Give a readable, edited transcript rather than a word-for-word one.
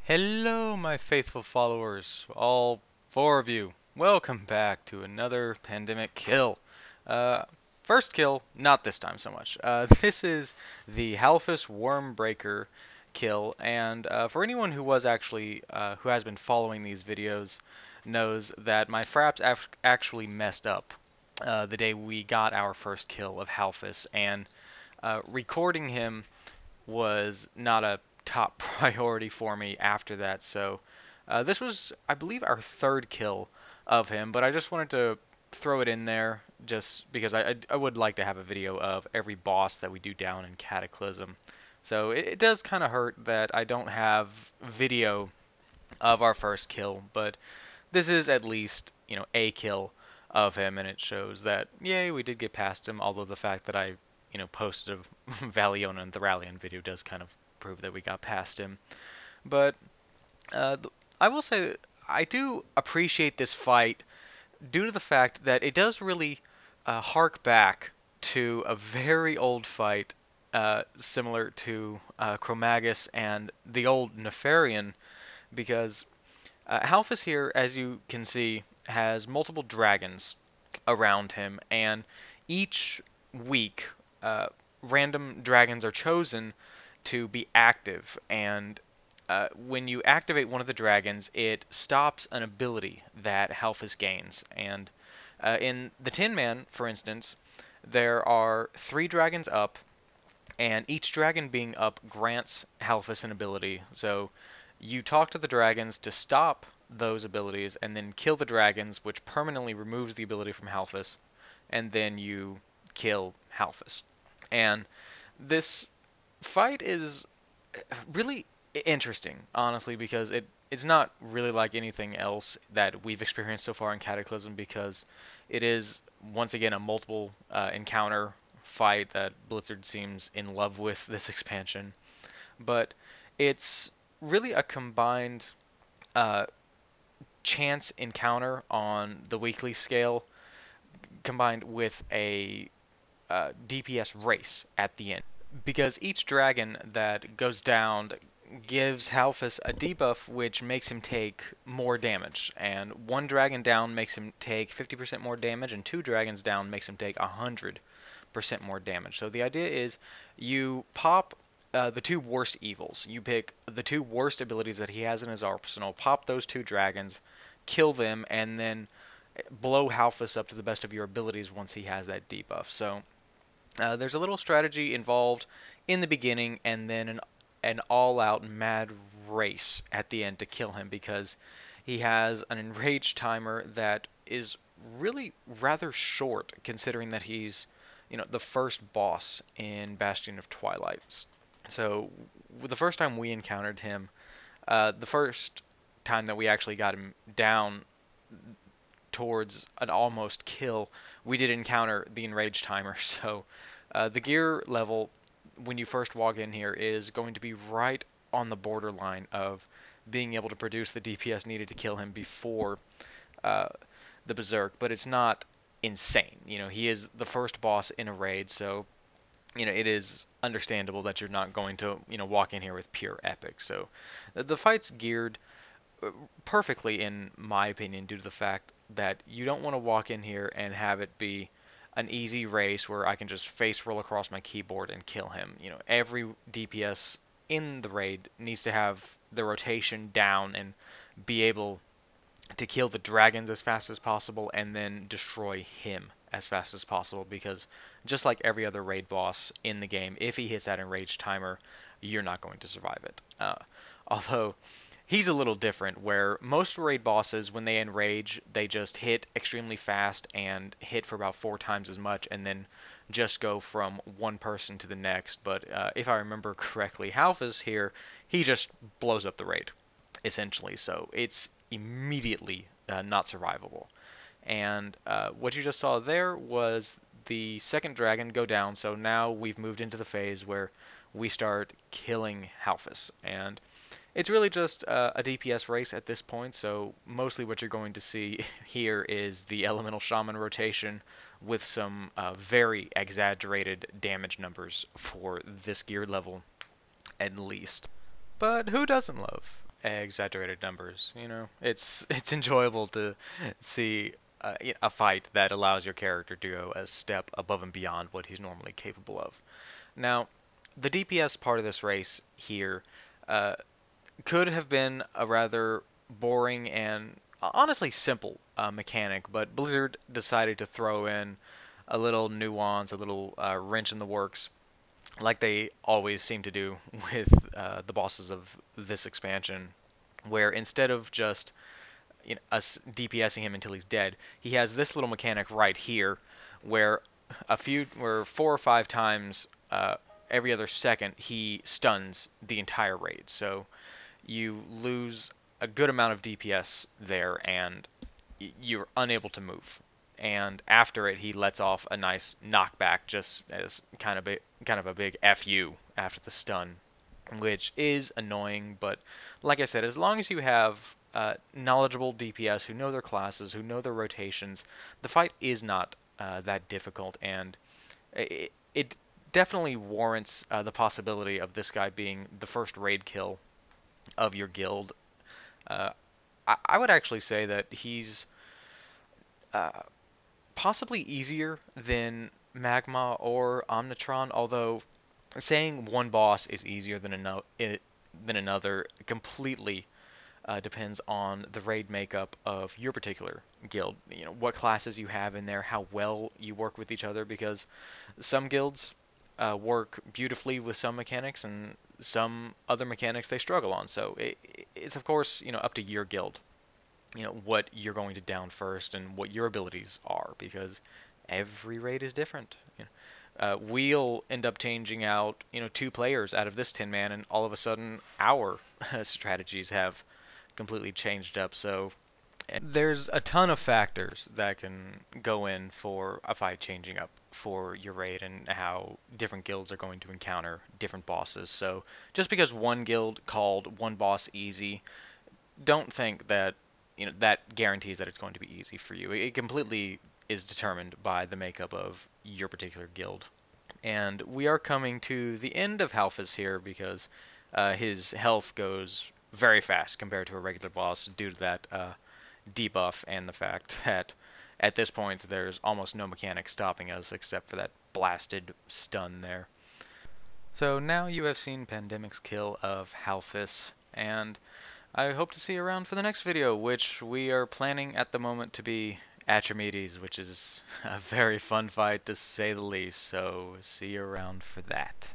Hello, my faithful followers, all four of you. Welcome back to another pandemic kill. Uh, First kill, not this time so much. This is the Halfus Wyrmbreaker kill, and for anyone who who has been following these videos, knows that my Fraps actually messed up the day we got our first kill of Halfus, and recording him was not a top priority for me after that. So this was, I believe, our third kill of him, but I just wanted to throw it in there just because I would like to have a video of every boss that we do down in Cataclysm. So it does kind of hurt that I don't have video of our first kill, but this is at least, a kill of him, and it shows that, yay, we did get past him, although the fact that I, posted a Valiona and Thoralion video does kind of prove that we got past him. But I will say that I do appreciate this fight due to the fact that it does really hark back to a very old fight similar to Chromagus and the old Nefarian, because Halfus here, as you can see, has multiple dragons around him, and each week, random dragons are chosen to be active, and when you activate one of the dragons, it stops an ability that Halfus gains. And in the Tin Man, for instance, there are 3 dragons up, and each dragon being up grants Halfus an ability. So you talk to the dragons to stop those abilities, and then kill the dragons, which permanently removes the ability from Halfus, and then you kill Halfus. And this fight is really interesting, honestly, because it's not really like anything else that we've experienced so far in Cataclysm, because it is once again a multiple encounter fight that Blizzard seems in love with this expansion. But it's really a combined uh, chance encounter on the weekly scale combined with a DPS race at the end. Because each dragon that goes down gives Halfus a debuff which makes him take more damage. And one dragon down makes him take 50% more damage, and 2 dragons down makes him take 100% more damage. So the idea is you pop the 2 worst evils. You pick the 2 worst abilities that he has in his arsenal, pop those 2 dragons, kill them, and then blow Halfus up to the best of your abilities once he has that debuff. So there's a little strategy involved in the beginning, and then an all-out mad race at the end to kill him, because he has an enraged timer that is really rather short, considering that he's, the first boss in Bastion of Twilight. So the first time we encountered him, the first time that we actually got him down towards an almost kill, we did encounter the enraged timer. So the gear level when you first walk in here is going to be right on the borderline of being able to produce the DPS needed to kill him before uh, the Berserk, but it's not insane. He is the first boss in a raid, so it is understandable that you're not going to, walk in here with pure epic. So the fight's geared perfectly, in my opinion, due to the fact that you don't want to walk in here and have it be an easy race where I can just face roll across my keyboard and kill him. Every DPS in the raid needs to have the rotation down and be able to kill the dragons as fast as possible and then destroy him as fast as possible, because just like every other raid boss in the game, if he hits that enraged timer, you're not going to survive it. Although he's a little different, where most raid bosses, when they enrage, they just hit extremely fast and hit for about 4 times as much, and then just go from one person to the next. But if I remember correctly, Halfus here, he just blows up the raid, essentially. So it's immediately not survivable. And what you just saw there was the second dragon go down, so now we've moved into the phase where we start killing Halfus. And it's really just a DPS race at this point, so mostly what you're going to see here is the Elemental Shaman rotation with some very exaggerated damage numbers for this gear level, at least. But who doesn't love exaggerated numbers. It's enjoyable to see a fight that allows your character to go a step above and beyond what he's normally capable of. Now, the DPS part of this race here uh, could have been a rather boring and honestly simple mechanic, but Blizzard decided to throw in a little nuance, a little wrench in the works, like they always seem to do with the bosses of this expansion, where instead of just us DPSing him until he's dead, he has this little mechanic right here, where where 4 or 5 times every other second he stuns the entire raid. So you lose a good amount of DPS there, and you're unable to move. And after it, he lets off a nice knockback, just as kind of a big "fu" after the stun, which is annoying. But like I said, as long as you have knowledgeable DPS who know their classes, who know their rotations, the fight is not that difficult, and it definitely warrants the possibility of this guy being the first raid kill of your guild. Uh, I would actually say that he's uh, possibly easier than Magma or Omnitron, although saying one boss is easier than another completely depends on the raid makeup of your particular guild. What classes you have in there, how well you work with each other, because some guilds work beautifully with some mechanics, and some other mechanics they struggle on. So it's of course up to your guild, what you're going to down first and what your abilities are, because every raid is different. We'll end up changing out 2 players out of this 10 man, and all of a sudden our strategies have completely changed up. So there's a ton of factors that can go in for a fight changing up for your raid, and how different guilds are going to encounter different bosses. So just because one guild called one boss easy, don't think that that guarantees that it's going to be easy for you. It completely is determined by the makeup of your particular guild. And we are coming to the end of Halfus here, because his health goes very fast compared to a regular boss due to that debuff, and the fact that at this point there's almost no mechanic stopping us except for that blasted stun there. So now you have seen Pandemic's kill of Halfus, and I hope to see you around for the next video, which we are planning at the moment to be Atramedes, which is a very fun fight to say the least, so see you around for that.